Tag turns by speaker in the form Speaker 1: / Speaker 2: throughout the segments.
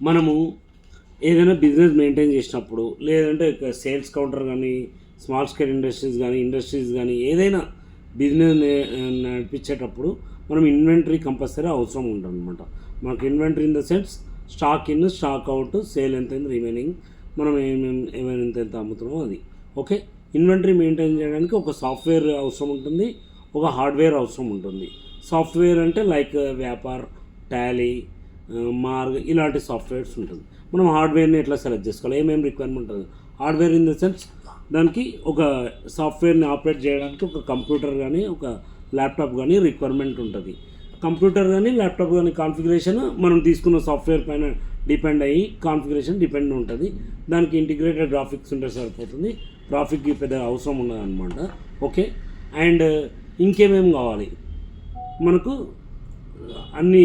Speaker 1: మనము ఏదైనా business maintain చేసినప్పుడు, లేదంటే సేల్స్ కౌంటర్ కానీ, స్మాల్ స్కేల్ ఇండస్ట్రీస్ కానీ ఏదైనా బిజినెస్ నడిపించేటప్పుడు మనం ఇన్వెంటరీ కంపల్సరీ అవసరం ఉంటుందన్నమాట. మనకు inventory in the sense stock in, stock out, sale ఎంత రిమైనింగ్, మనం ఏమైనా ఎంత అమ్ముతున్నామో అది. ఓకే, ఇన్వెంటరీ మెయింటైన్ చేయడానికి ఒక సాఫ్ట్వేర్ అవసరం ఉంటుంది, ఒక హార్డ్వేర్ అవసరం ఉంటుంది. సాఫ్ట్వేర్ అంటే లైక్ వ్యాపార్, టాలీ, మార్గ్ ఇలాంటి సాఫ్ట్వేర్స్ ఉంటుంది. మనం హార్డ్వేర్ని ఎట్లా సెలెక్ట్ చేసుకోవాలి, ఏమేమి రిక్వైర్మెంట్ ఉంటుంది. హార్డ్వేర్ ఇన్ ద సెన్స్ దానికి ఒక సాఫ్ట్వేర్ని ఆపరేట్ చేయడానికి ఒక కంప్యూటర్ కానీ, ఒక ల్యాప్టాప్ కానీ రిక్వైర్మెంట్ ఉంటుంది. కంప్యూటర్ కానీ, ల్యాప్టాప్ కానీ కాన్ఫిగరేషన్ మనం తీసుకున్న సాఫ్ట్వేర్ పైన డిపెండ్ అయ్యి కాన్ఫిగరేషన్ డిపెండ్ ఉంటుంది. దానికి ఇంటిగ్రేటెడ్ గ్రాఫిక్స్ ఉంటే సరిపోతుంది, గ్రాఫిక్కి పెద్ద అవసరం ఉండదు అనమాట. ఓకే, అండ్ ఇంకేమేమి కావాలి మనకు, అన్ని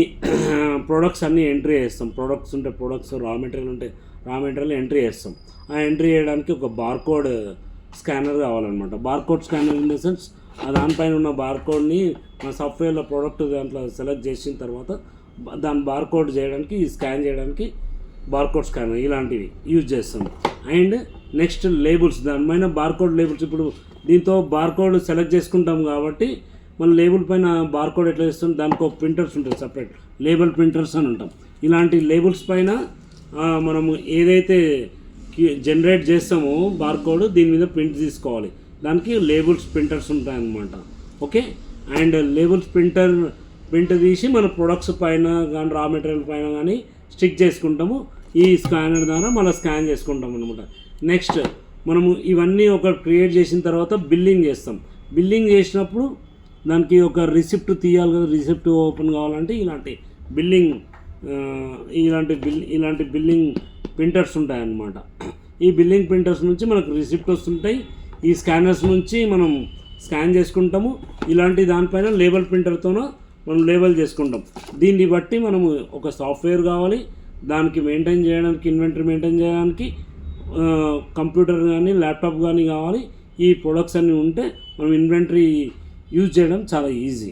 Speaker 1: ప్రొడక్ట్స్ అన్నీ ఎంట్రీ చేస్తాం. ప్రొడక్ట్స్ ఉంటే ప్రొడక్ట్స్, రా మెటీరియల్ ఉంటే రా మెటీరియల్ ఎంట్రీ చేస్తాం. ఆ ఎంట్రీ చేయడానికి ఒక బార్కోడ్ స్కానర్ కావాలన్నమాట. Barcode scanner in the sense దానిపైన ఉన్న బార్కోడ్ని మన సాఫ్ట్వేర్లో ప్రోడక్ట్ దాంట్లో సెలెక్ట్ చేసిన తర్వాత దాని బార్కోడ్ చేయడానికి, స్కాన్ చేయడానికి బార్కోడ్ స్కానర్ ఇలాంటివి యూజ్ చేస్తాం. అండ్ నెక్స్ట్ లేబుల్స్, దానిపైన బార్కోడ్ లేబుల్స్. ఇప్పుడు దీంతో బార్కోడ్ సెలెక్ట్ చేసుకుంటాం కాబట్టి మన లేబుల్ పైన బార్కోడ్ ఎట్లా చేస్తాం, దానికి ఒక ప్రింటర్స్ ఉంటుంది సపరేట్, లేబుల్ ప్రింటర్స్ అని ఉంటాం. ఇలాంటి లేబుల్స్ పైన మనము ఏదైతే జనరేట్ చేస్తామో బార్కోడ్, దీని మీద ప్రింట్ తీసుకోవాలి. దానికి లేబుల్స్ ప్రింటర్స్ ఉంటాయన్నమాట. ఓకే, అండ్ లేబుల్స్ ప్రింట్ తీసి మన ప్రొడక్ట్స్ పైన కానీ, రా మెటీరియల్ పైన కానీ స్టిక్ చేసుకుంటాము. ఈ స్కానర్ ద్వారా మళ్ళీ స్కాన్ చేసుకుంటాం అనమాట. నెక్స్ట్ మనము ఇవన్నీ ఒక క్రియేట్ చేసిన తర్వాత బిల్లింగ్ చేస్తాం. బిల్లింగ్ చేసినప్పుడు దానికి ఒక రిసిప్ట్ తీయాలి కదా, రిసిప్ట్ ఓపెన్ కావాలంటే ఇలాంటి బిల్లింగ్ ప్రింటర్స్ ఉంటాయన్నమాట. ఈ బిల్లింగ్ ప్రింటర్స్ నుంచి మనకు రిసిప్ట్ వస్తుంటాయి. ఈ స్కానర్స్ నుంచి మనం స్కాన్ చేసుకుంటాము. ఇలాంటి దానిపైన లేబుల్ ప్రింటర్తోనో మనం లేబుల్ చేసుకుంటాం. దీన్ని బట్టి మనము ఒక సాఫ్ట్వేర్ కావాలి, దానికి మెయింటైన్ చేయడానికి, ఇన్వెంటరీ మెయింటైన్ చేయడానికి కంప్యూటర్ కానీ, ల్యాప్టాప్ కానీ కావాలి. ఈ ప్రొడక్ట్స్ అన్నీ ఉంటే మనం ఇన్వెంటరీ యూజ్ చేయడం చాలా ఈజీ.